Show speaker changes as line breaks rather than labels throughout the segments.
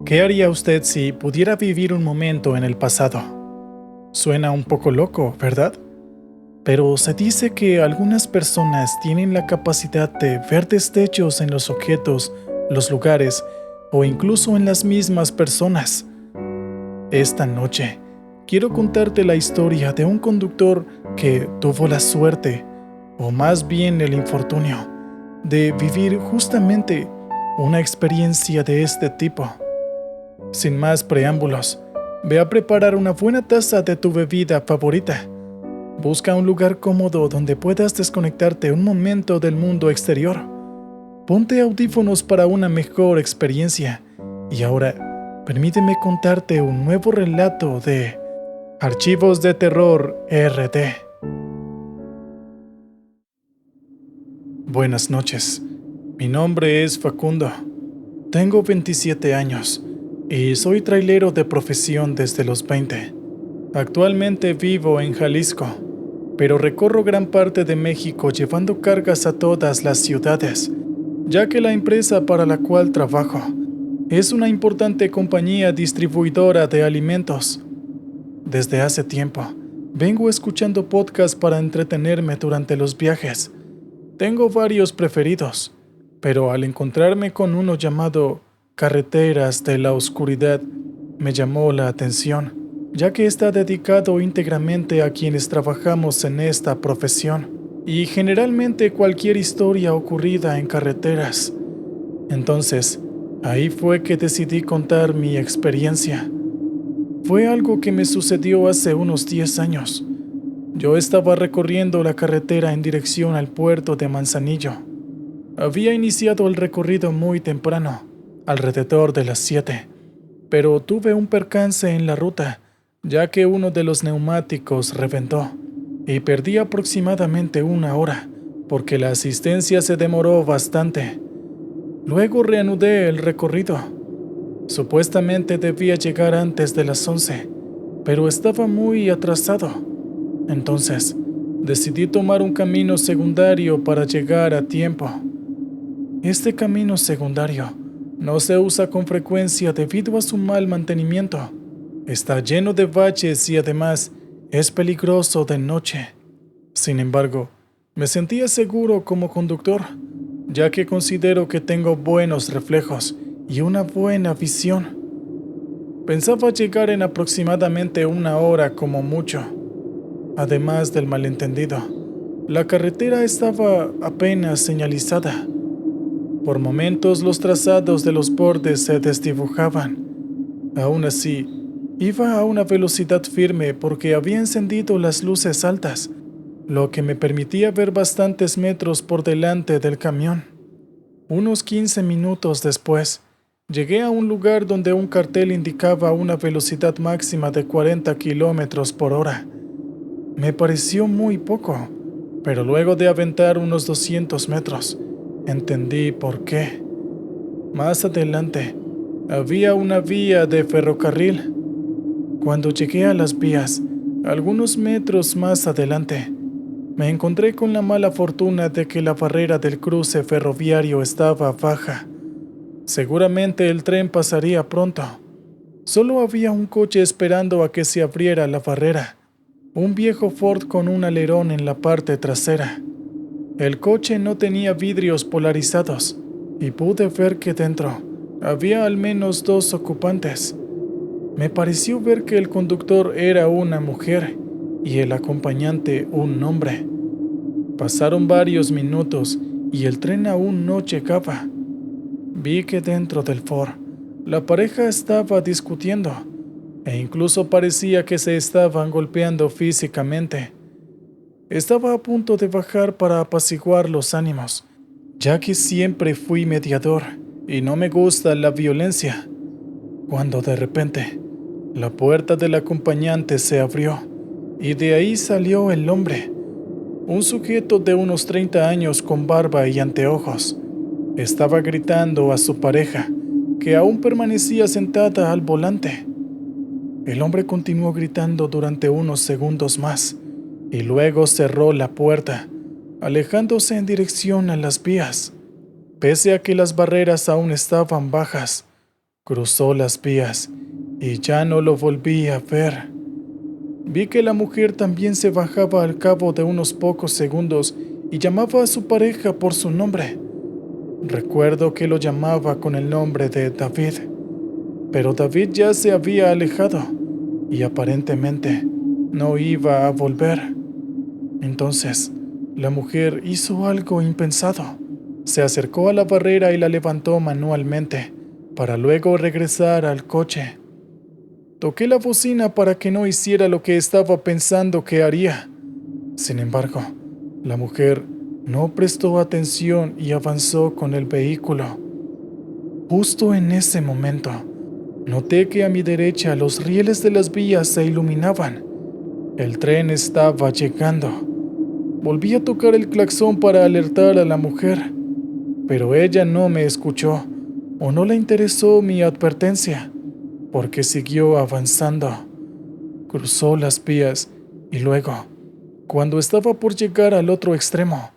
¿Qué haría usted si pudiera vivir un momento en el pasado? Suena un poco loco, ¿verdad? Pero se dice que algunas personas tienen la capacidad de ver destellos en los objetos, los lugares o incluso en las mismas personas. Esta noche, quiero contarte la historia de un conductor que tuvo la suerte, o más bien el infortunio, de vivir justamente una experiencia de este tipo. Sin más preámbulos, ve a preparar una buena taza de tu bebida favorita. Busca un lugar cómodo donde puedas desconectarte un momento del mundo exterior. Ponte audífonos para una mejor experiencia. Y ahora, permíteme contarte un nuevo relato de Archivos de Terror RT. Buenas noches. Mi nombre es Facundo. Tengo 27 años y soy trailero de profesión desde los 20. Actualmente vivo en Jalisco, pero recorro gran parte de México llevando cargas a todas las ciudades, ya que la empresa para la cual trabajo es una importante compañía distribuidora de alimentos. Desde hace tiempo, vengo escuchando podcasts para entretenerme durante los viajes. Tengo varios preferidos, pero al encontrarme con uno llamado Carreteras de la Oscuridad, me llamó la atención, ya que está dedicado íntegramente a quienes trabajamos en esta profesión, y generalmente cualquier historia ocurrida en carreteras. Entonces, ahí fue que decidí contar mi experiencia. Fue algo que me sucedió hace unos 10 años. Yo estaba recorriendo la carretera en dirección al puerto de Manzanillo. Había iniciado el recorrido muy temprano, alrededor de las 7, pero tuve un percance en la ruta, ya que uno de los neumáticos reventó, y perdí aproximadamente una hora, porque la asistencia se demoró bastante. Luego reanudé el recorrido. Supuestamente debía llegar antes de las 11, pero estaba muy atrasado. Entonces, decidí tomar un camino secundario para llegar a tiempo. Este camino secundario no se usa con frecuencia debido a su mal mantenimiento. Está lleno de baches y además es peligroso de noche. Sin embargo, me sentía seguro como conductor, ya que considero que tengo buenos reflejos y una buena visión. Pensaba llegar en aproximadamente una hora como mucho. Además del malentendido, la carretera estaba apenas señalizada. Por momentos los trazados de los bordes se desdibujaban. Aún así, iba a una velocidad firme porque había encendido las luces altas, lo que me permitía ver bastantes metros por delante del camión. Unos 15 minutos después, llegué a un lugar donde un cartel indicaba una velocidad máxima de 40 kilómetros por hora. Me pareció muy poco, pero luego de aventar unos 200 metros, entendí por qué. Más adelante, había una vía de ferrocarril. Cuando llegué a las vías, algunos metros más adelante, me encontré con la mala fortuna de que la barrera del cruce ferroviario estaba baja. Seguramente el tren pasaría pronto. Solo había un coche esperando a que se abriera la barrera. Un viejo Ford con un alerón en la parte trasera. El coche no tenía vidrios polarizados y pude ver que dentro había al menos 2 ocupantes. Me pareció ver que el conductor era una mujer y el acompañante un hombre. Pasaron varios minutos y el tren aún no llegaba. Vi que dentro del Ford la pareja estaba discutiendo e incluso parecía que se estaban golpeando físicamente. Estaba a punto de bajar para apaciguar los ánimos, ya que siempre fui mediador y no me gusta la violencia, cuando de repente la puerta del acompañante se abrió y de ahí salió el hombre, un sujeto de unos 30 años con barba y anteojos. Estaba gritando a su pareja, que aún permanecía sentada al volante. El hombre continuó gritando durante unos segundos más y luego cerró la puerta, alejándose en dirección a las vías. Pese a que las barreras aún estaban bajas, Cruzó las vías y ya no lo volví a ver. Vi que la mujer también se bajaba al cabo de unos pocos segundos y llamaba a su pareja por su nombre. Recuerdo que lo llamaba con el nombre de David, pero David ya se había alejado y aparentemente no iba a volver. Entonces, la mujer hizo algo impensado. Se acercó a la barrera y la levantó manualmente, para luego regresar al coche. Toqué la bocina para que no hiciera lo que estaba pensando que haría. Sin embargo, la mujer no prestó atención y avanzó con el vehículo. Justo en ese momento, noté que a mi derecha los rieles de las vías se iluminaban. El tren estaba llegando. Volví a tocar el claxon para alertar a la mujer, pero ella no me escuchó o no le interesó mi advertencia, porque siguió avanzando. Cruzó las vías y luego, cuando estaba por llegar al otro extremo,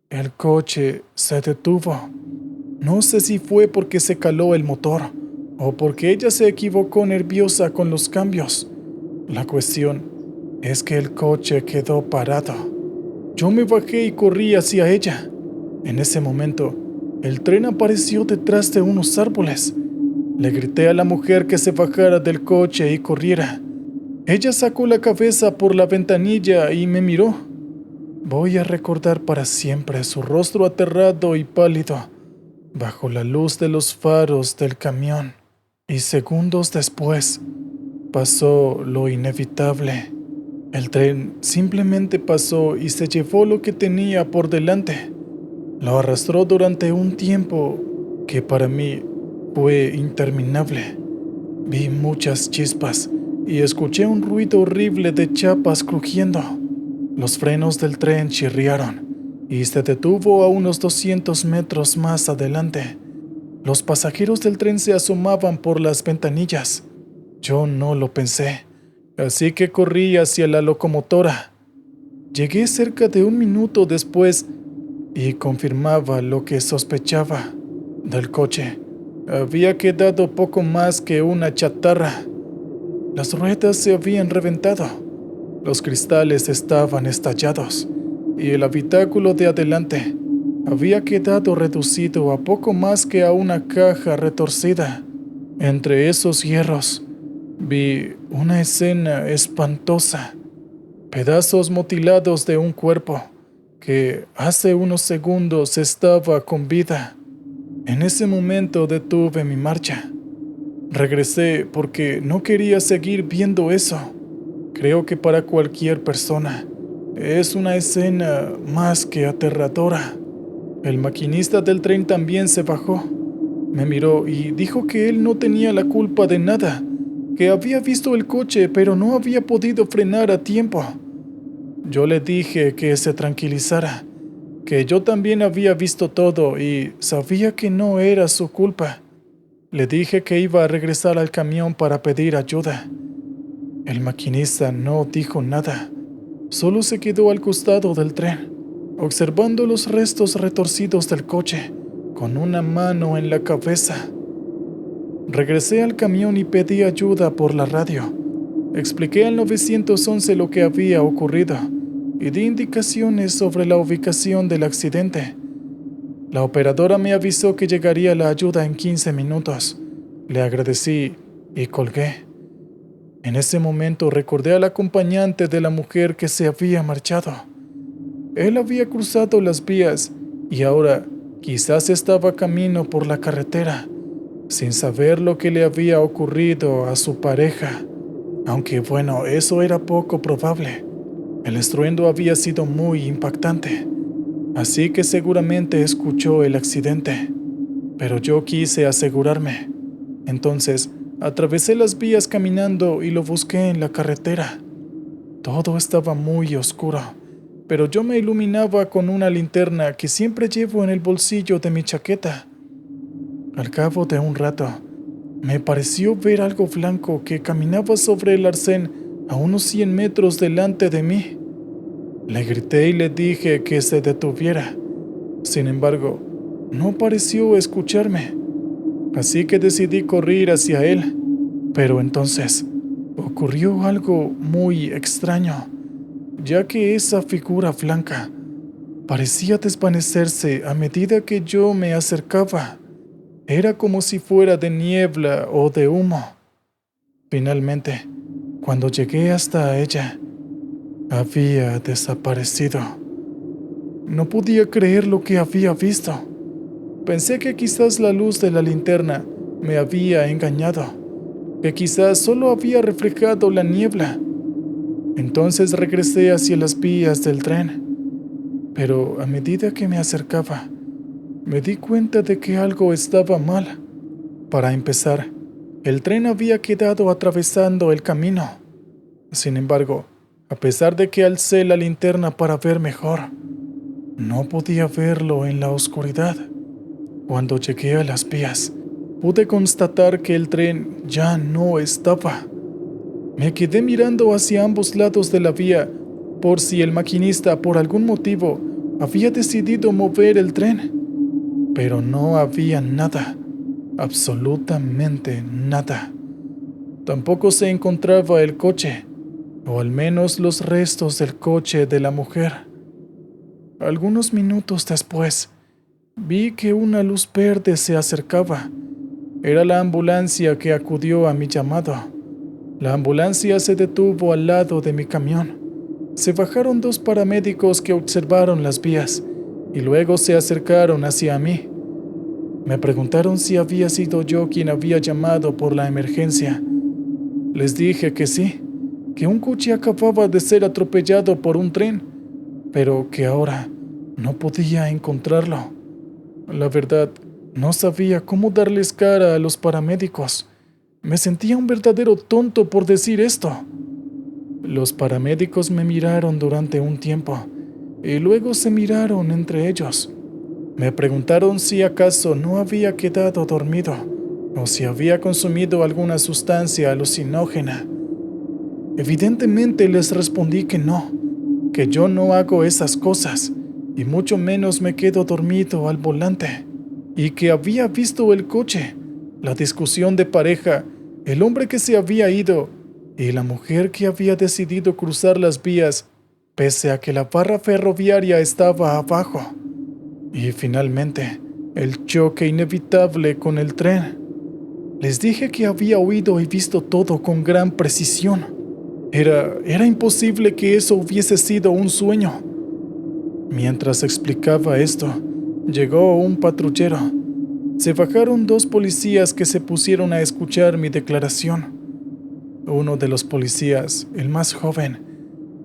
el coche se detuvo. No sé si fue porque se caló el motor o porque ella se equivocó nerviosa con los cambios. La cuestión es que el coche quedó parado. Yo me bajé y corrí hacia ella. En ese momento, el tren apareció detrás de unos árboles. Le grité a la mujer que se bajara del coche y corriera. Ella sacó la cabeza por la ventanilla y me miró. Voy a recordar para siempre su rostro aterrado y pálido, bajo la luz de los faros del camión. Y segundos después, pasó lo inevitable. El tren simplemente pasó y se llevó lo que tenía por delante. Lo arrastró durante un tiempo que para mí fue interminable. Vi muchas chispas y escuché un ruido horrible de chapas crujiendo. Los frenos del tren chirriaron y se detuvo a unos 200 metros más adelante. Los pasajeros del tren se asomaban por las ventanillas. Yo no lo pensé, así que corrí hacia la locomotora. Llegué cerca de un minuto después y confirmaba lo que sospechaba. Del coche había quedado poco más que una chatarra. Las ruedas se habían reventado, los cristales estaban estallados y el habitáculo de adelante había quedado reducido a poco más que a una caja retorcida. Entre esos hierros vi una escena espantosa: pedazos mutilados de un cuerpo que hace unos segundos estaba con vida. En ese momento detuve mi marcha. Regresé porque no quería seguir viendo eso. Creo que para cualquier persona es una escena más que aterradora. El maquinista del tren también se bajó. Me miró y dijo que él no tenía la culpa de nada, que había visto el coche pero no había podido frenar a tiempo. Yo le dije que se tranquilizara, que yo también había visto todo y sabía que no era su culpa. Le dije que iba a regresar al camión para pedir ayuda. El maquinista no dijo nada, solo se quedó al costado del tren, observando los restos retorcidos del coche, con una mano en la cabeza. Regresé al camión y pedí ayuda por la radio. Expliqué al 911 lo que había ocurrido y di indicaciones sobre la ubicación del accidente. La operadora me avisó que llegaría la ayuda en 15 minutos. Le agradecí y colgué. En ese momento recordé al acompañante de la mujer que se había marchado. Él había cruzado las vías y ahora quizás estaba camino por la carretera, sin saber lo que le había ocurrido a su pareja. Aunque bueno, eso era poco probable. El estruendo había sido muy impactante, así que seguramente escuchó el accidente. Pero yo quise asegurarme. Entonces, atravesé las vías caminando y lo busqué en la carretera. Todo estaba muy oscuro, pero yo me iluminaba con una linterna que siempre llevo en el bolsillo de mi chaqueta. Al cabo de un rato, me pareció ver algo blanco que caminaba sobre el arcén a unos 100 metros delante de mí. Le grité y le dije que se detuviera. Sin embargo, no pareció escucharme. así que decidí correr hacia él. Pero entonces ocurrió algo muy extraño, ya que esa figura blanca parecía desvanecerse a medida que yo me acercaba. Era como si fuera de niebla o de humo. Finalmente, cuando llegué hasta ella, había desaparecido. No podía creer lo que había visto. Pensé que quizás la luz de la linterna me había engañado, que quizás solo había reflejado la niebla. Entonces regresé hacia las vías del tren, pero a medida que me acercaba, me di cuenta de que algo estaba mal. Para empezar, el tren había quedado atravesando el camino. Sin embargo, a pesar de que alcé la linterna para ver mejor, no podía verlo en la oscuridad. Cuando llegué a las vías, pude constatar que el tren ya no estaba. Me quedé mirando hacia ambos lados de la vía por si el maquinista por algún motivo había decidido mover el tren. Pero no había nada, absolutamente nada. Tampoco se encontraba el coche, o al menos los restos del coche de la mujer. Algunos minutos después, vi que una luz verde se acercaba. Era la ambulancia que acudió a mi llamado. La ambulancia se detuvo al lado de mi camión. Se bajaron 2 paramédicos que observaron las vías y luego se acercaron hacia mí. Me preguntaron si había sido yo quien había llamado por la emergencia. Les dije que sí, que un coche acababa de ser atropellado por un tren, pero que ahora no podía encontrarlo. La verdad, no sabía cómo darles cara a los paramédicos. Me sentía un verdadero tonto por decir esto. Los paramédicos me miraron durante un tiempo y luego se miraron entre ellos. Me preguntaron si acaso no había quedado dormido o si había consumido alguna sustancia alucinógena. Evidentemente les respondí que no, que yo no hago esas cosas y mucho menos me quedo dormido al volante, y que había visto el coche, la discusión de pareja, el hombre que se había ido y la mujer que había decidido cruzar las vías pese a que la barra ferroviaria estaba abajo. Y finalmente, el choque inevitable con el tren. Les dije que había oído y visto todo con gran precisión. Era imposible que eso hubiese sido un sueño. Mientras explicaba esto, llegó un patrullero. Se bajaron 2 policías que se pusieron a escuchar mi declaración. Uno de los policías, el más joven,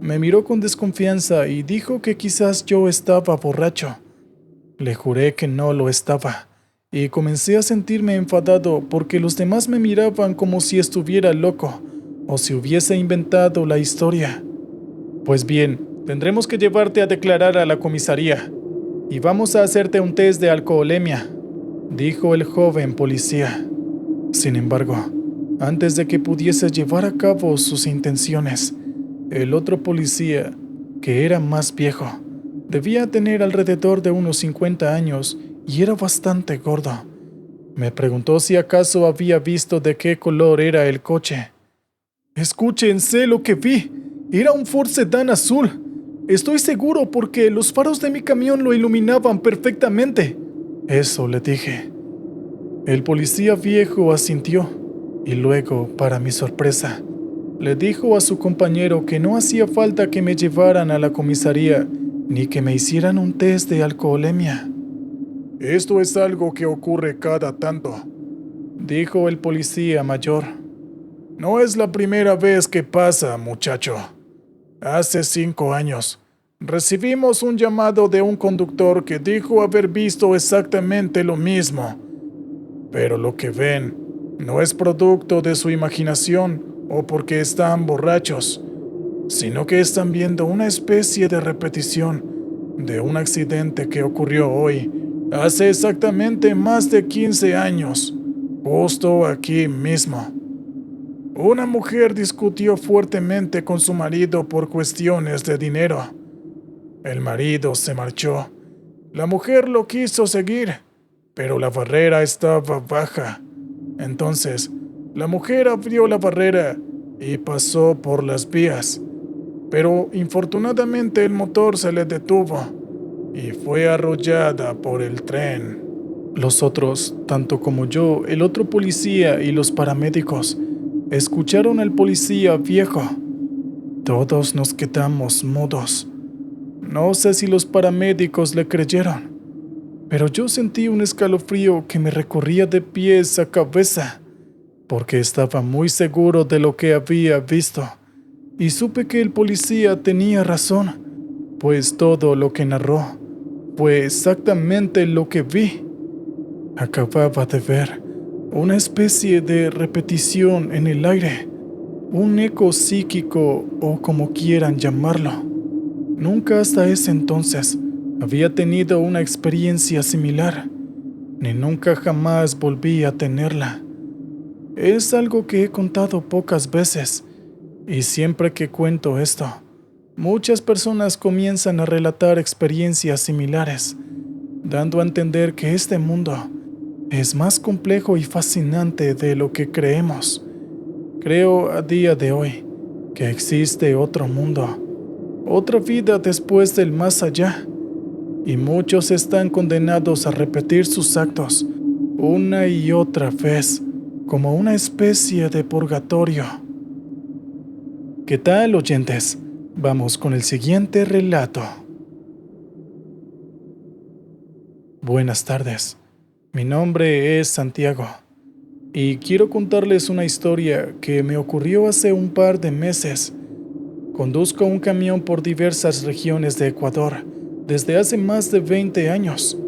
me miró con desconfianza y dijo que quizás yo estaba borracho. Le juré que no lo estaba, y comencé a sentirme enfadado porque los demás me miraban como si estuviera loco o si hubiese inventado la historia. Pues bien, tendremos que llevarte a declarar a la comisaría y vamos a hacerte un test de alcoholemia, dijo el joven policía. Sin embargo, antes de que pudiese llevar a cabo sus intenciones, el otro policía, que era más viejo, debía tener alrededor de unos 50 años y era bastante gordo, me preguntó si acaso había visto de qué color era el coche. Escúchense lo que vi. Era un Ford Sedán azul. Estoy seguro porque los faros de mi camión lo iluminaban perfectamente. Eso le dije. El policía viejo asintió y luego, para mi sorpresa, le dijo a su compañero que no hacía falta que me llevaran a la comisaría ni que me hicieran un test de alcoholemia. Esto es algo que ocurre cada tanto, dijo el policía mayor. No es la primera vez que pasa, muchacho. Hace 5 años, recibimos un llamado de un conductor que dijo haber visto exactamente lo mismo. Pero lo que ven no es producto de su imaginación o porque están borrachos, sino que están viendo una especie de repetición de un accidente que ocurrió hoy, hace exactamente más de 15 años, justo aquí mismo. Una mujer discutió fuertemente con su marido por cuestiones de dinero. El marido se marchó. La mujer lo quiso seguir, pero la barrera estaba baja. Entonces, la mujer abrió la barrera y pasó por las vías, pero infortunadamente el motor se le detuvo y fue arrollada por el tren. Los otros, tanto como yo, el otro policía y los paramédicos, escucharon al policía viejo. Todos nos quedamos mudos. No sé si los paramédicos le creyeron, pero yo sentí un escalofrío que me recorría de pies a cabeza, porque estaba muy seguro de lo que había visto, y supe que el policía tenía razón, pues todo lo que narró fue exactamente lo que vi. Acababa de ver una especie de repetición en el aire, un eco psíquico o como quieran llamarlo. Nunca hasta ese entonces había tenido una experiencia similar, ni nunca jamás volví a tenerla. Es algo que he contado pocas veces, y siempre que cuento esto, muchas personas comienzan a relatar experiencias similares, dando a entender que este mundo es más complejo y fascinante de lo que creemos. Creo a día de hoy que existe otro mundo, otra vida después del más allá, y muchos están condenados a repetir sus actos una y otra vez, como una especie de purgatorio. ¿Qué tal, oyentes? Vamos con el siguiente relato. Buenas tardes. Mi nombre es Santiago y quiero contarles una historia que me ocurrió hace un par de meses. Conduzco un camión por diversas regiones de Ecuador desde hace más de 20 años.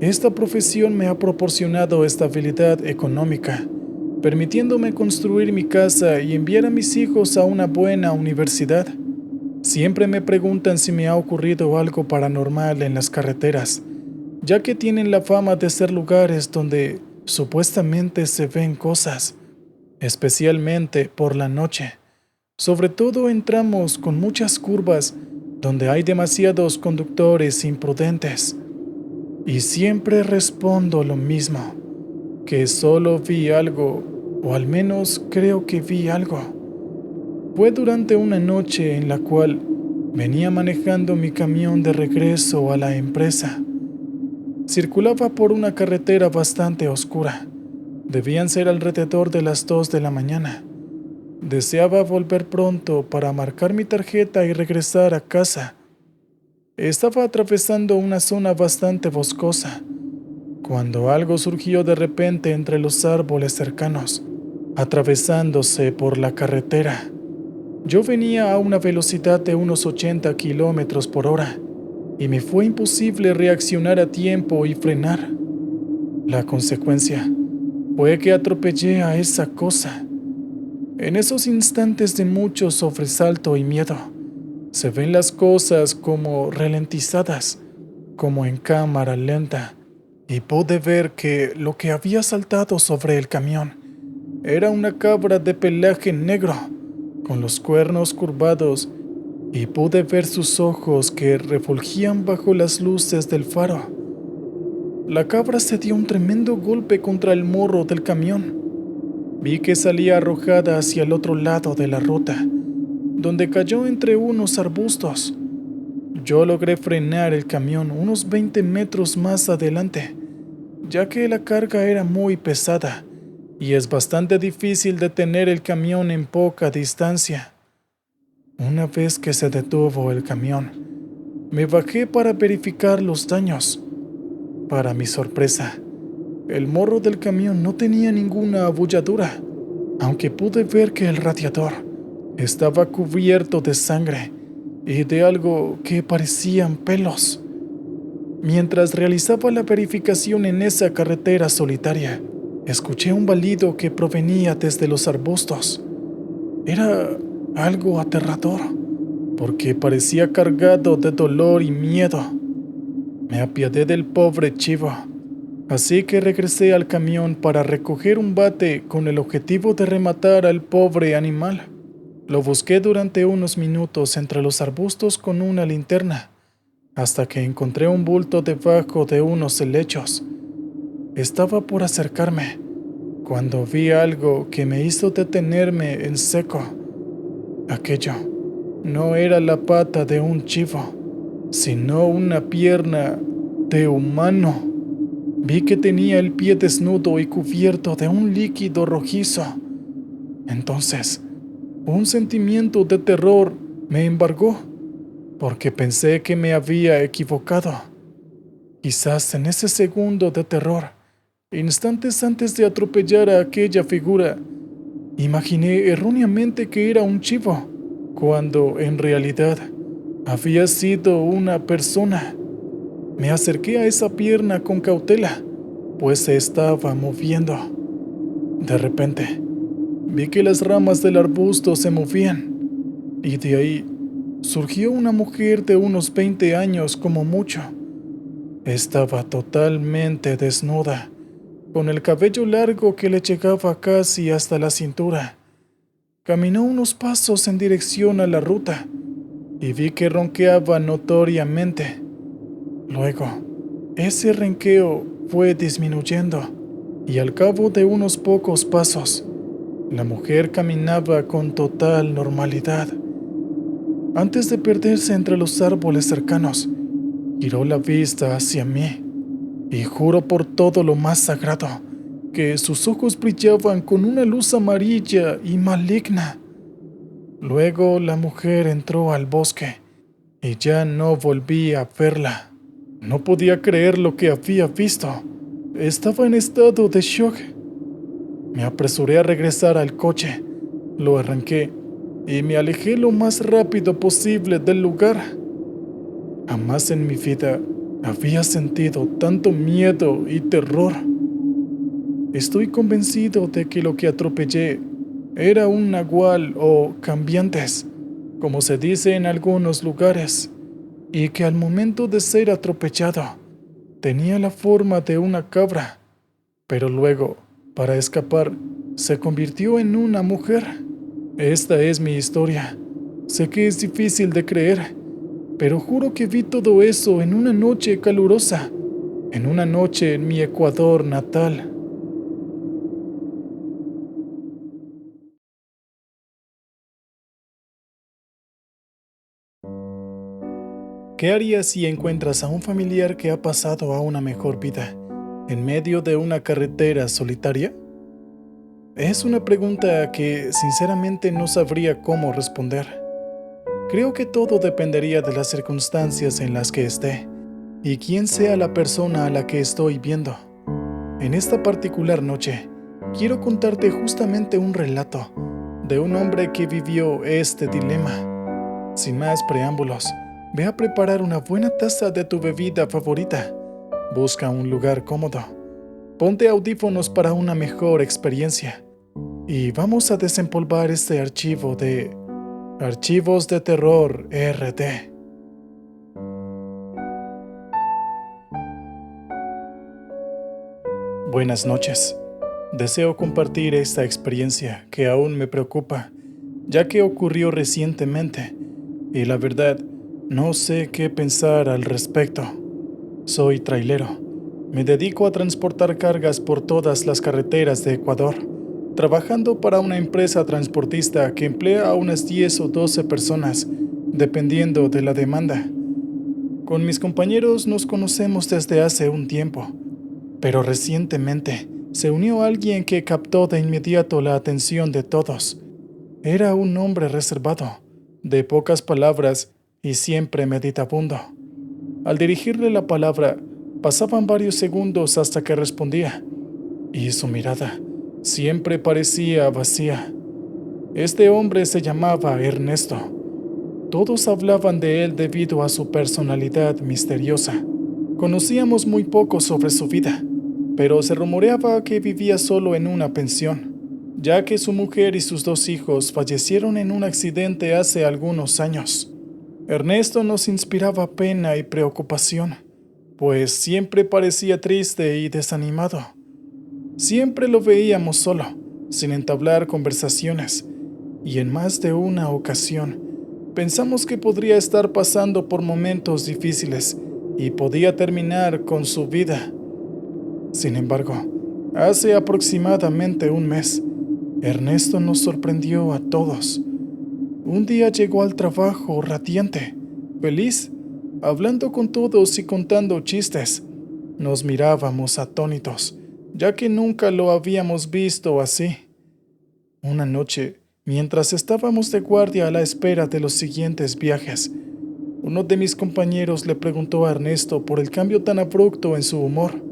Esta profesión me ha proporcionado estabilidad económica, permitiéndome construir mi casa y enviar a mis hijos a una buena universidad. Siempre me preguntan si me ha ocurrido algo paranormal en las carreteras, ya que tienen la fama de ser lugares donde supuestamente se ven cosas, especialmente por la noche. Sobre todo en tramos con muchas curvas donde hay demasiados conductores imprudentes. Y siempre respondo lo mismo, que solo vi algo, o al menos creo que vi algo. Fue durante una noche en la cual venía manejando mi camión de regreso a la empresa. Circulaba por una carretera bastante oscura. Debían ser alrededor de las 2 de la mañana. Deseaba volver pronto para marcar mi tarjeta y regresar a casa. Estaba atravesando una zona bastante boscosa, cuando algo surgió de repente entre los árboles cercanos, atravesándose por la carretera. Yo venía a una velocidad de unos 80 kilómetros por hora, y me fue imposible reaccionar a tiempo y frenar. La consecuencia fue que atropellé a esa cosa. En esos instantes de mucho sobresalto y miedo, se ven las cosas como ralentizadas, como en cámara lenta, y pude ver que lo que había saltado sobre el camión era una cabra de pelaje negro, con los cuernos curvados, y pude ver sus ojos que refulgían bajo las luces del faro. La cabra se dio un tremendo golpe contra el morro del camión. Vi que salía arrojada hacia el otro lado de la ruta, donde cayó entre unos arbustos. Yo logré frenar el camión unos 20 metros más adelante, ya que la carga era muy pesada y es bastante difícil detener el camión en poca distancia. Una vez que se detuvo el camión, me bajé para verificar los daños. Para mi sorpresa, el morro del camión no tenía ninguna abolladura, aunque pude ver que el radiador estaba cubierto de sangre y de algo que parecían pelos. Mientras realizaba la verificación en esa carretera solitaria, escuché un balido que provenía desde los arbustos. Era algo aterrador, porque parecía cargado de dolor y miedo. Me apiadé del pobre chivo, así que regresé al camión para recoger un bate con el objetivo de rematar al pobre animal. Lo busqué durante unos minutos entre los arbustos con una linterna, hasta que encontré un bulto debajo de unos helechos. Estaba por acercarme cuando vi algo que me hizo detenerme en seco. Aquello no era la pata de un chivo, sino una pierna de humano. Vi que tenía el pie desnudo y cubierto de un líquido rojizo. Entonces, un sentimiento de terror me embargó, porque pensé que me había equivocado. Quizás en ese segundo de terror, instantes antes de atropellar a aquella figura, imaginé erróneamente que era un chivo, cuando en realidad había sido una persona. Me acerqué a esa pierna con cautela, pues se estaba moviendo. De repente, vi que las ramas del arbusto se movían, y de ahí surgió una mujer de unos 20 años como mucho. Estaba totalmente desnuda, con el cabello largo que le llegaba casi hasta la cintura. Caminó unos pasos en dirección a la ruta y vi que ronqueaba notoriamente. Luego, ese ronqueo fue disminuyendo y al cabo de unos pocos pasos, la mujer caminaba con total normalidad. Antes de perderse entre los árboles cercanos, giró la vista hacia mí y juro por todo lo más sagrado que sus ojos brillaban con una luz amarilla y maligna. Luego la mujer entró al bosque y ya no volví a verla. No podía creer lo que había visto. Estaba en estado de shock. Me apresuré a regresar al coche, lo arranqué y me alejé lo más rápido posible del lugar. Jamás en mi vida había sentido tanto miedo y terror. Estoy convencido de que lo que atropellé era un nahual o cambiantes, como se dice en algunos lugares, y que al momento de ser atropellado tenía la forma de una cabra, pero luego, para escapar, se convirtió en una mujer. Esta es mi historia. Sé que es difícil de creer, pero juro que vi todo eso en una noche calurosa, en una noche en mi Ecuador natal. ¿Qué harías si encuentras a un familiar que ha pasado a una mejor vida en medio de una carretera solitaria? Es una pregunta que sinceramente no sabría cómo responder. Creo que todo dependería de las circunstancias en las que esté y quién sea la persona a la que estoy viendo. En esta particular noche, quiero contarte justamente un relato de un hombre que vivió este dilema. Sin más preámbulos, ve a preparar una buena taza de tu bebida favorita. Busca un lugar cómodo. Ponte audífonos para una mejor experiencia. Y vamos a desempolvar este archivo de Archivos de Terror RT. Buenas noches. Deseo compartir esta experiencia que aún me preocupa, ya que ocurrió recientemente, y la verdad, no sé qué pensar al respecto. Soy trailero. Me dedico a transportar cargas por todas las carreteras de Ecuador, trabajando para una empresa transportista que emplea a unas 10 o 12 personas, dependiendo de la demanda. Con mis compañeros nos conocemos desde hace un tiempo, pero recientemente se unió alguien que captó de inmediato la atención de todos. Era un hombre reservado, de pocas palabras y siempre meditabundo. Al dirigirle la palabra, pasaban varios segundos hasta que respondía, y su mirada siempre parecía vacía. Este hombre se llamaba Ernesto. Todos hablaban de él debido a su personalidad misteriosa. Conocíamos muy poco sobre su vida, pero se rumoreaba que vivía solo en una pensión, ya que su mujer y sus 2 hijos fallecieron en un accidente hace algunos años. Ernesto nos inspiraba pena y preocupación, pues siempre parecía triste y desanimado. Siempre lo veíamos solo, sin entablar conversaciones, y en más de una ocasión pensamos que podría estar pasando por momentos difíciles y podía terminar con su vida. Sin embargo, hace aproximadamente un mes, Ernesto nos sorprendió a todos. Un día llegó al trabajo radiante, feliz, hablando con todos y contando chistes. Nos mirábamos atónitos, ya que nunca lo habíamos visto así. Una noche, mientras estábamos de guardia a la espera de los siguientes viajes, uno de mis compañeros le preguntó a Ernesto por el cambio tan abrupto en su humor.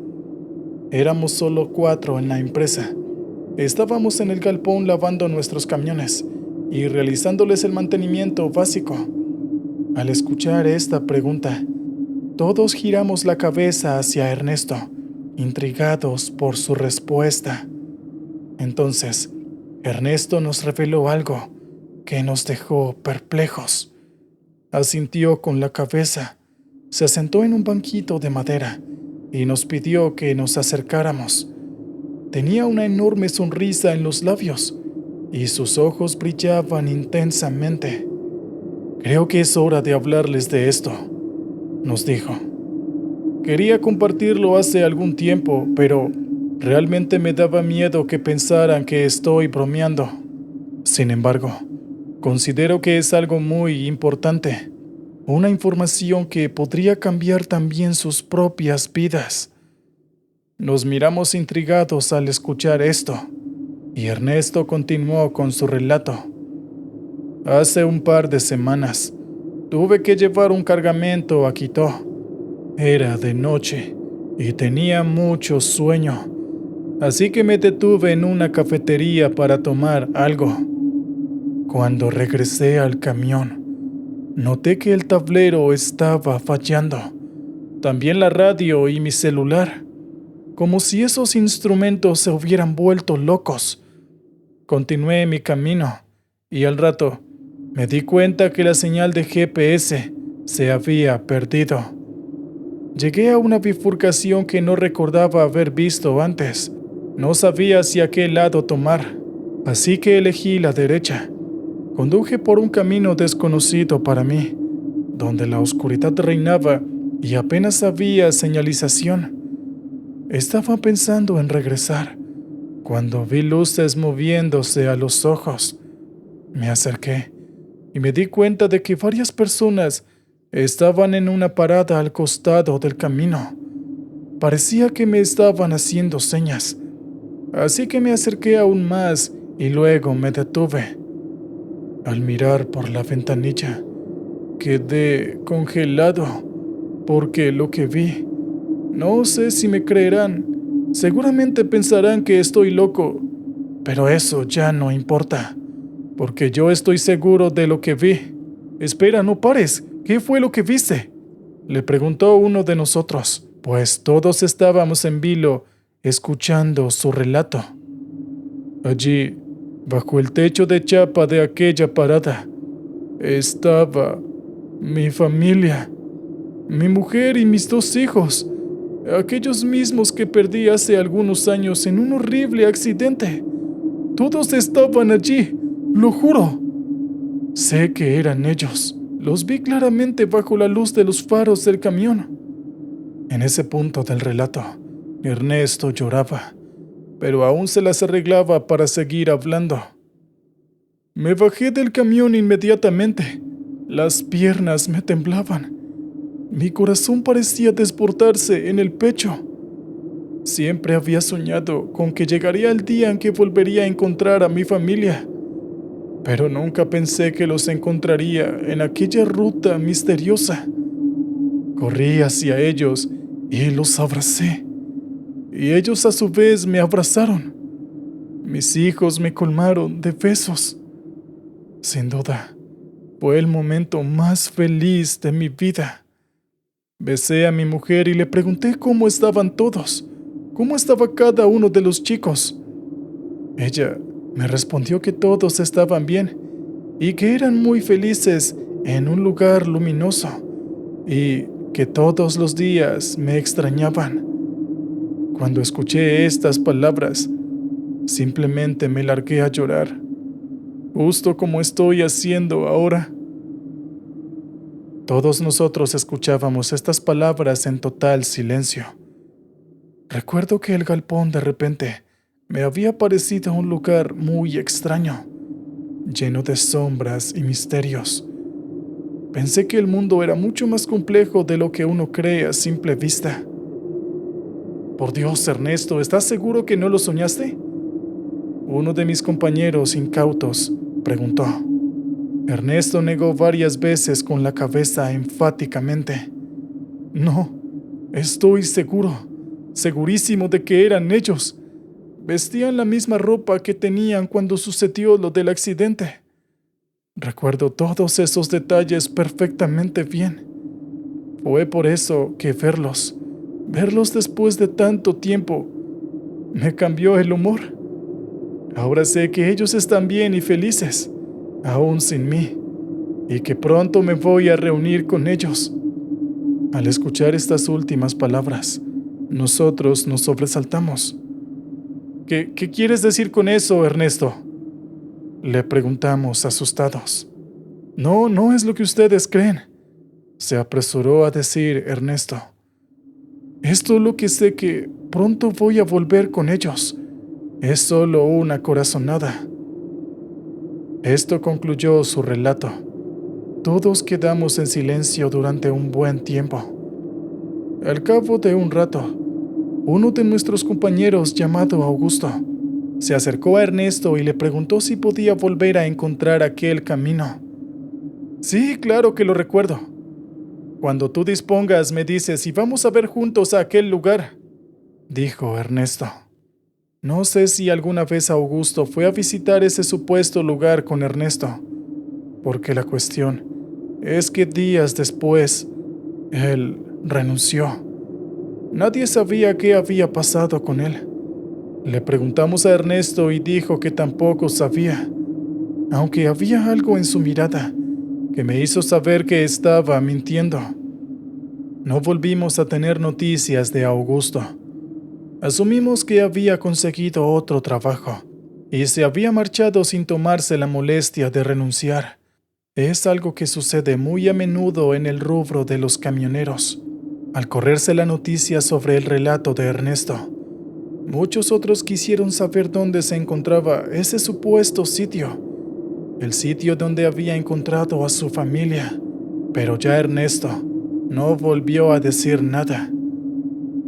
Éramos solo 4 en la empresa. Estábamos en el galpón lavando nuestros camiones y realizándoles el mantenimiento básico. Al escuchar esta pregunta, todos giramos la cabeza hacia Ernesto, intrigados por su respuesta. Entonces, Ernesto nos reveló algo que nos dejó perplejos. Asintió con la cabeza, se sentó en un banquito de madera y nos pidió que nos acercáramos. Tenía una enorme sonrisa en los labios y sus ojos brillaban intensamente. Creo que es hora de hablarles de esto, nos dijo. Quería compartirlo hace algún tiempo, pero realmente me daba miedo que pensaran que estoy bromeando. Sin embargo, considero que es algo muy importante, una información que podría cambiar también sus propias vidas. Nos miramos intrigados al escuchar esto, y Ernesto continuó con su relato. Hace un par de semanas, tuve que llevar un cargamento a Quito. Era de noche y tenía mucho sueño, así que me detuve en una cafetería para tomar algo. Cuando regresé al camión, noté que el tablero estaba fallando, también la radio y mi celular, como si esos instrumentos se hubieran vuelto locos. Continué mi camino y al rato me di cuenta que la señal de GPS se había perdido. Llegué a una bifurcación que no recordaba haber visto antes. No sabía hacia qué lado tomar, así que elegí la derecha. Conduje por un camino desconocido para mí, donde la oscuridad reinaba y apenas había señalización. Estaba pensando en regresar, cuando vi luces moviéndose a los ojos. Me acerqué y me di cuenta de que varias personas estaban en una parada al costado del camino. Parecía que me estaban haciendo señas, así que me acerqué aún más y luego me detuve. Al mirar por la ventanilla, quedé congelado, porque lo que vi, no sé si me creerán, seguramente pensarán que estoy loco, pero eso ya no importa, porque yo estoy seguro de lo que vi. Espera, no pares, ¿qué fue lo que viste?, le preguntó uno de nosotros, pues todos estábamos en vilo escuchando su relato. Allí, bajo el techo de chapa de aquella parada, estaba mi familia, mi mujer y mis 2 hijos, aquellos mismos que perdí hace algunos años en un horrible accidente. Todos estaban allí, lo juro. Sé que eran ellos. Los vi claramente bajo la luz de los faros del camión. En ese punto del relato, Ernesto lloraba, pero aún se las arreglaba para seguir hablando. Me bajé del camión inmediatamente. Las piernas me temblaban. Mi corazón parecía desbordarse en el pecho. Siempre había soñado con que llegaría el día en que volvería a encontrar a mi familia, pero nunca pensé que los encontraría en aquella ruta misteriosa. Corrí hacia ellos y los abracé, y ellos a su vez me abrazaron. Mis hijos me colmaron de besos. Sin duda, fue el momento más feliz de mi vida. Besé a mi mujer y le pregunté cómo estaban todos, cómo estaba cada uno de los chicos. Ella me respondió que todos estaban bien y que eran muy felices en un lugar luminoso y que todos los días me extrañaban. Cuando escuché estas palabras, simplemente me largué a llorar, justo como estoy haciendo ahora. Todos nosotros escuchábamos estas palabras en total silencio. Recuerdo que el galpón de repente me había parecido un lugar muy extraño, lleno de sombras y misterios. Pensé que el mundo era mucho más complejo de lo que uno cree a simple vista. Por Dios, Ernesto, ¿estás seguro que no lo soñaste? Uno de mis compañeros incautos preguntó. Ernesto negó varias veces con la cabeza enfáticamente. No, estoy seguro, segurísimo de que eran ellos. Vestían la misma ropa que tenían cuando sucedió lo del accidente. Recuerdo todos esos detalles perfectamente bien. Fue por eso que verlos después de tanto tiempo, me cambió el humor. Ahora sé que ellos están bien y felices, aún sin mí, y que pronto me voy a reunir con ellos. Al escuchar estas últimas palabras, nosotros nos sobresaltamos. ¿Qué quieres decir con eso, Ernesto? Le preguntamos asustados. No, no es lo que ustedes creen, se apresuró a decir Ernesto. Es solo que sé que pronto voy a volver con ellos. Es solo una corazonada. Esto concluyó su relato. Todos quedamos en silencio durante un buen tiempo. Al cabo de un rato, uno de nuestros compañeros, llamado Augusto, se acercó a Ernesto y le preguntó si podía volver a encontrar aquel camino. Sí, claro que lo recuerdo. Cuando tú dispongas, me dices y vamos a ver juntos a aquel lugar, dijo Ernesto. No sé si alguna vez Augusto fue a visitar ese supuesto lugar con Ernesto, porque la cuestión es que días después, él renunció. Nadie sabía qué había pasado con él. Le preguntamos a Ernesto y dijo que tampoco sabía, aunque había algo en su mirada que me hizo saber que estaba mintiendo. No volvimos a tener noticias de Augusto. Asumimos que había conseguido otro trabajo y se había marchado sin tomarse la molestia de renunciar. Es algo que sucede muy a menudo en el rubro de los camioneros. Al correrse la noticia sobre el relato de Ernesto, muchos otros quisieron saber dónde se encontraba ese supuesto sitio, el sitio donde había encontrado a su familia. Pero ya Ernesto no volvió a decir nada.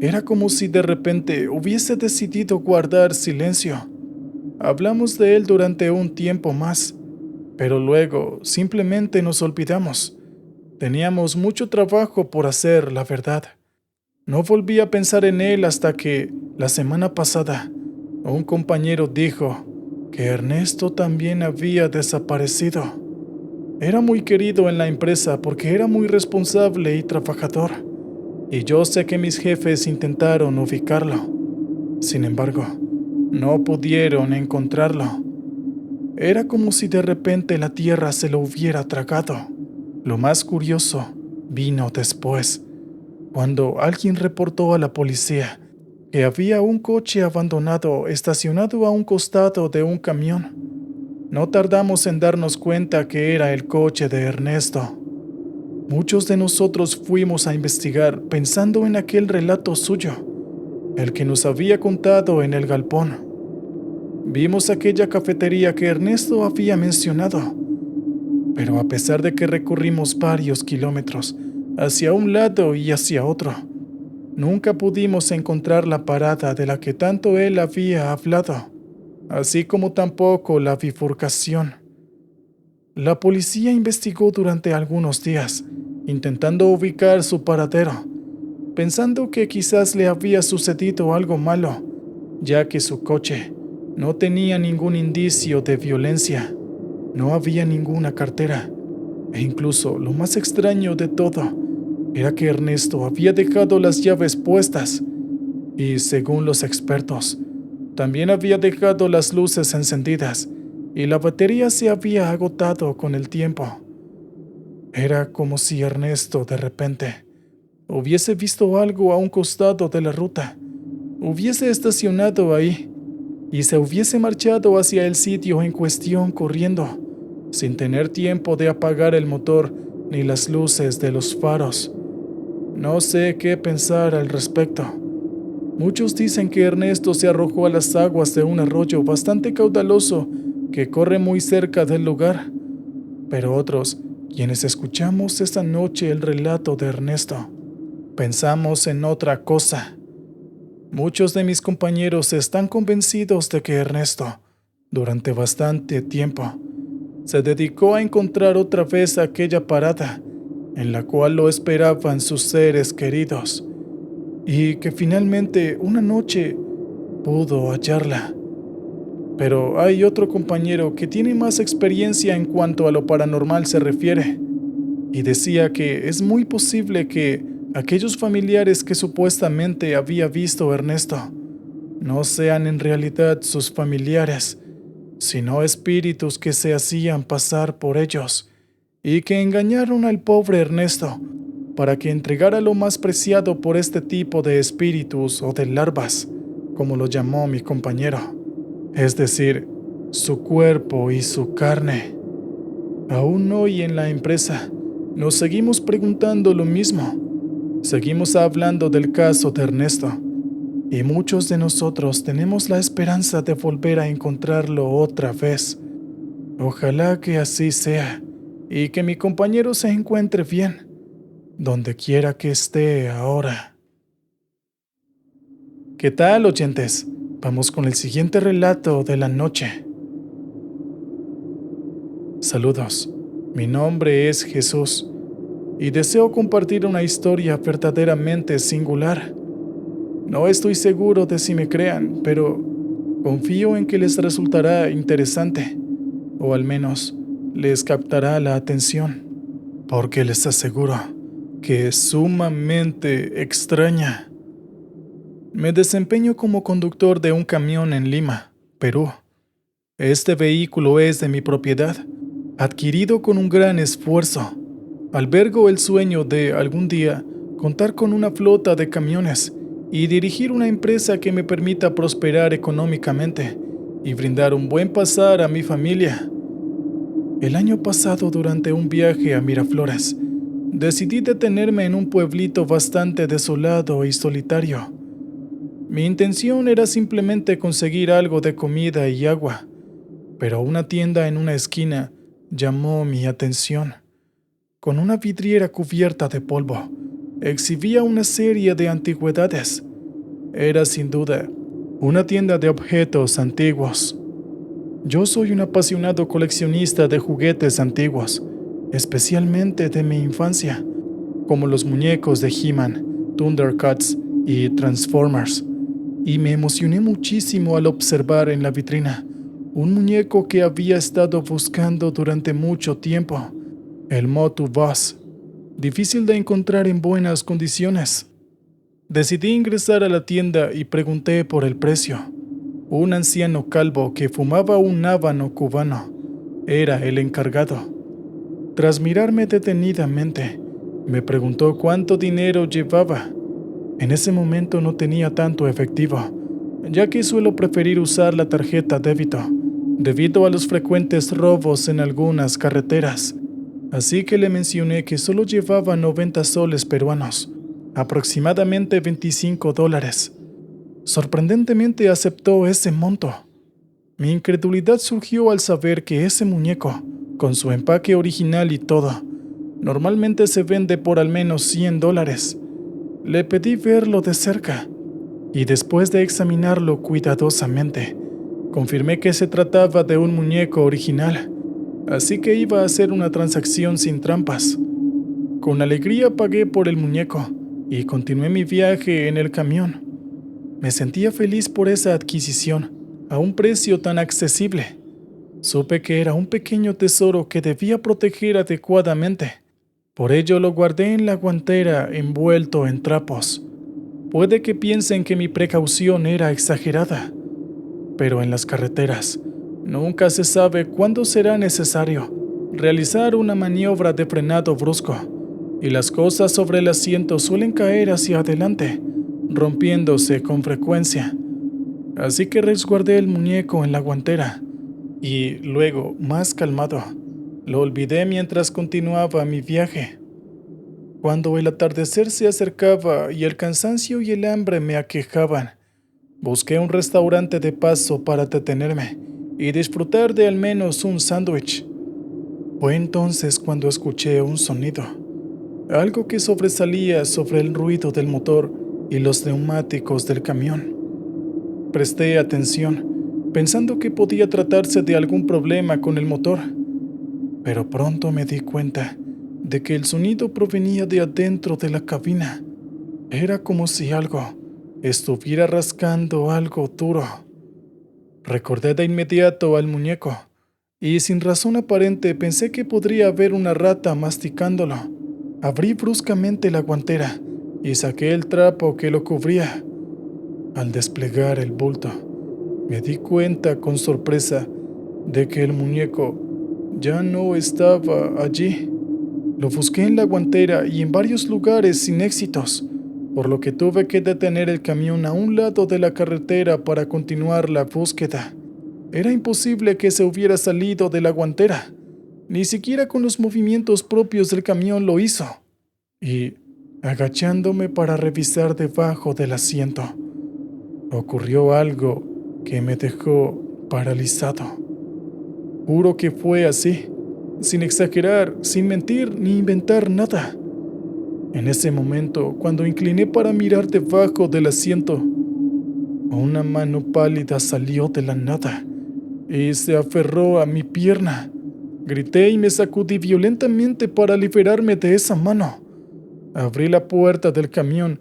Era como si de repente hubiese decidido guardar silencio. Hablamos de él durante un tiempo más, pero luego simplemente nos olvidamos. Teníamos mucho trabajo por hacer, la verdad. No volví a pensar en él hasta que, la semana pasada, un compañero dijo que Ernesto también había desaparecido. Era muy querido en la empresa porque era muy responsable y trabajador, y yo sé que mis jefes intentaron ubicarlo. Sin embargo, no pudieron encontrarlo. Era como si de repente la tierra se lo hubiera tragado. Lo más curioso vino después, cuando alguien reportó a la policía que había un coche abandonado estacionado a un costado de un camión. No tardamos en darnos cuenta que era el coche de Ernesto. Muchos de nosotros fuimos a investigar pensando en aquel relato suyo, el que nos había contado en el galpón. Vimos aquella cafetería que Ernesto había mencionado, pero a pesar de que recorrimos varios kilómetros hacia un lado y hacia otro, nunca pudimos encontrar la parada de la que tanto él había hablado, así como tampoco la bifurcación. La policía investigó durante algunos días, intentando ubicar su paradero, pensando que quizás le había sucedido algo malo, ya que su coche no tenía ningún indicio de violencia, no había ninguna cartera, e incluso lo más extraño de todo era que Ernesto había dejado las llaves puestas y, según los expertos, también había dejado las luces encendidas y la batería se había agotado con el tiempo. Era como si Ernesto de repente hubiese visto algo a un costado de la ruta, hubiese estacionado ahí y se hubiese marchado hacia el sitio en cuestión corriendo, sin tener tiempo de apagar el motor ni las luces de los faros. No sé qué pensar al respecto. Muchos dicen que Ernesto se arrojó a las aguas de un arroyo bastante caudaloso que corre muy cerca del lugar, pero otros, quienes escuchamos esta noche el relato de Ernesto, pensamos en otra cosa. Muchos de mis compañeros están convencidos de que Ernesto, durante bastante tiempo, se dedicó a encontrar otra vez aquella parada en la cual lo esperaban sus seres queridos, y que finalmente una noche pudo hallarla. Pero hay otro compañero que tiene más experiencia en cuanto a lo paranormal se refiere, y decía que es muy posible que aquellos familiares que supuestamente había visto Ernesto no sean en realidad sus familiares, sino espíritus que se hacían pasar por ellos y que engañaron al pobre Ernesto para que entregara lo más preciado por este tipo de espíritus o de larvas, como lo llamó mi compañero, es decir, su cuerpo y su carne. Aún hoy en la empresa nos seguimos preguntando lo mismo. Seguimos hablando del caso de Ernesto, y muchos de nosotros tenemos la esperanza de volver a encontrarlo otra vez. Ojalá que así sea, y que mi compañero se encuentre bien, donde quiera que esté ahora. ¿Qué tal, oyentes? Vamos con el siguiente relato de la noche. Saludos, mi nombre es Jesús, y deseo compartir una historia verdaderamente singular. No estoy seguro de si me crean, pero confío en que les resultará interesante, o al menos les captará la atención, porque les aseguro que es sumamente extraña. Me desempeño como conductor de un camión en Lima, Perú. Este vehículo es de mi propiedad, adquirido con un gran esfuerzo. Albergo el sueño de algún día contar con una flota de camiones y dirigir una empresa que me permita prosperar económicamente y brindar un buen pasar a mi familia. El año pasado, durante un viaje a Miraflores, decidí detenerme en un pueblito bastante desolado y solitario. Mi intención era simplemente conseguir algo de comida y agua, pero una tienda en una esquina llamó mi atención. Con una vidriera cubierta de polvo, exhibía una serie de antigüedades. Era sin duda una tienda de objetos antiguos. Yo soy un apasionado coleccionista de juguetes antiguos, especialmente de mi infancia, como los muñecos de He-Man, Thundercats y Transformers, y me emocioné muchísimo al observar en la vitrina un muñeco que había estado buscando durante mucho tiempo, el Motu Boss, difícil de encontrar en buenas condiciones. Decidí ingresar a la tienda y pregunté por el precio. Un anciano calvo que fumaba un habano cubano era el encargado. Tras mirarme detenidamente, me preguntó cuánto dinero llevaba. En ese momento no tenía tanto efectivo, ya que suelo preferir usar la tarjeta débito, debido a los frecuentes robos en algunas carreteras. Así que le mencioné que solo llevaba 90 soles peruanos, aproximadamente $25. Sorprendentemente aceptó ese monto. Mi incredulidad surgió al saber que ese muñeco, con su empaque original y todo, normalmente se vende por al menos $100. Le pedí verlo de cerca, y después de examinarlo cuidadosamente, confirmé que se trataba de un muñeco original, así que iba a hacer una transacción sin trampas. Con alegría pagué por el muñeco y continué mi viaje en el camión. Me sentía feliz por esa adquisición, a un precio tan accesible. Supe que era un pequeño tesoro que debía proteger adecuadamente. Por ello lo guardé en la guantera envuelto en trapos. Puede que piensen que mi precaución era exagerada, pero en las carreteras nunca se sabe cuándo será necesario realizar una maniobra de frenado brusco, y las cosas sobre el asiento suelen caer hacia adelante, rompiéndose con frecuencia. Así que resguardé el muñeco en la guantera y luego, más calmado, lo olvidé mientras continuaba mi viaje. Cuando el atardecer se acercaba y el cansancio y el hambre me aquejaban, busqué un restaurante de paso para detenerme y disfrutar de al menos un sándwich. Fue entonces cuando escuché un sonido, algo que sobresalía sobre el ruido del motor y los neumáticos del camión. Presté atención, pensando que podía tratarse de algún problema con el motor, pero pronto me di cuenta de que el sonido provenía de adentro de la cabina. Era como si algo estuviera rascando algo duro. Recordé de inmediato al muñeco, y sin razón aparente pensé que podría haber una rata masticándolo. Abrí bruscamente la guantera y saqué el trapo que lo cubría. Al desplegar el bulto, me di cuenta con sorpresa de que el muñeco ya no estaba allí. Lo busqué en la guantera y en varios lugares sin éxitos, por lo que tuve que detener el camión a un lado de la carretera para continuar la búsqueda. Era imposible que se hubiera salido de la guantera. Ni siquiera con los movimientos propios del camión lo hizo. Y, agachándome para revisar debajo del asiento, ocurrió algo que me dejó paralizado. Juro que fue así, sin exagerar, sin mentir ni inventar nada. En ese momento, cuando incliné para mirar debajo del asiento, una mano pálida salió de la nada y se aferró a mi pierna. Grité y me sacudí violentamente para liberarme de esa mano. Abrí la puerta del camión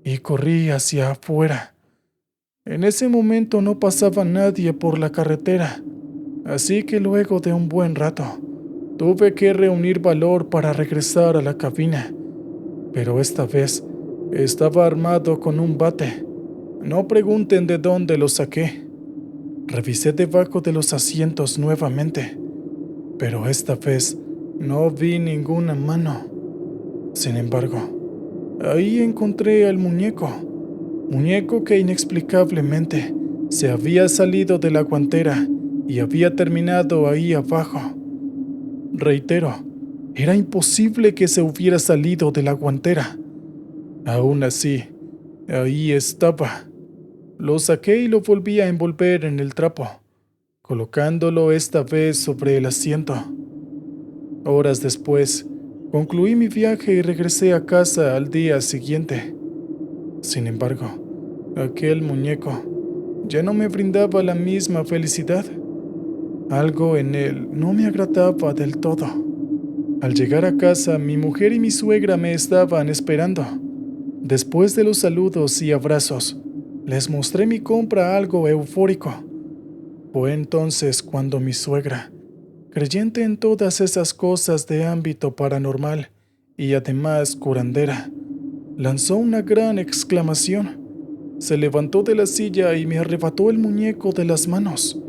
y corrí hacia afuera. En ese momento no pasaba nadie por la carretera, así que luego de un buen rato, tuve que reunir valor para regresar a la cabina, pero esta vez estaba armado con un bate. No pregunten de dónde lo saqué. Revisé debajo de los asientos nuevamente, pero esta vez no vi ninguna mano. Sin embargo, ahí encontré al muñeco que inexplicablemente se había salido de la guantera y había terminado ahí abajo. Reitero, era imposible que se hubiera salido de la guantera. Aún así, ahí estaba. Lo saqué y lo volví a envolver en el trapo, colocándolo esta vez sobre el asiento. Horas después, concluí mi viaje y regresé a casa al día siguiente. Sin embargo, aquel muñeco ya no me brindaba la misma felicidad. Algo en él no me agradaba del todo. Al llegar a casa, mi mujer y mi suegra me estaban esperando. Después de los saludos y abrazos, les mostré mi compra algo eufórico. Fue entonces cuando mi suegra, creyente en todas esas cosas de ámbito paranormal y además curandera, lanzó una gran exclamación. Se levantó de la silla y me arrebató el muñeco de las manos.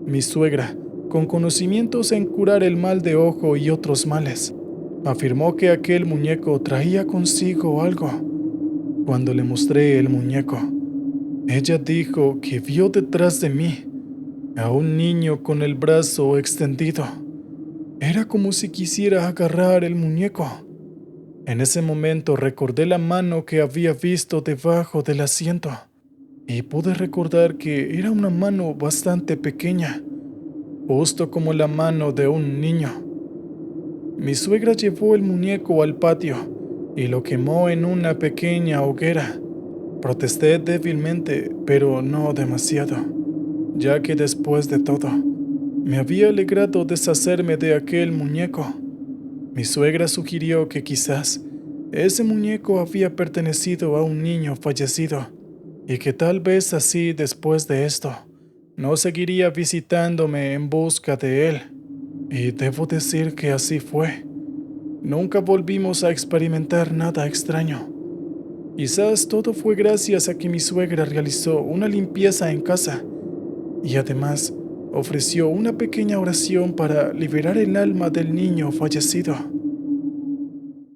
Mi suegra, con conocimientos en curar el mal de ojo y otros males, afirmó que aquel muñeco traía consigo algo. Cuando le mostré el muñeco, ella dijo que vio detrás de mí a un niño con el brazo extendido. Era como si quisiera agarrar el muñeco. En ese momento recordé la mano que había visto debajo del asiento y pude recordar que era una mano bastante pequeña, justo como la mano de un niño. Mi suegra llevó el muñeco al patio y lo quemó en una pequeña hoguera. Protesté débilmente, pero no demasiado, ya que después de todo, me había alegrado deshacerme de aquel muñeco. Mi suegra sugirió que quizás ese muñeco había pertenecido a un niño fallecido y que tal vez así después de esto no seguiría visitándome en busca de él. Y debo decir que así fue. Nunca volvimos a experimentar nada extraño. Quizás todo fue gracias a que mi suegra realizó una limpieza en casa y además ofreció una pequeña oración para liberar el alma del niño fallecido.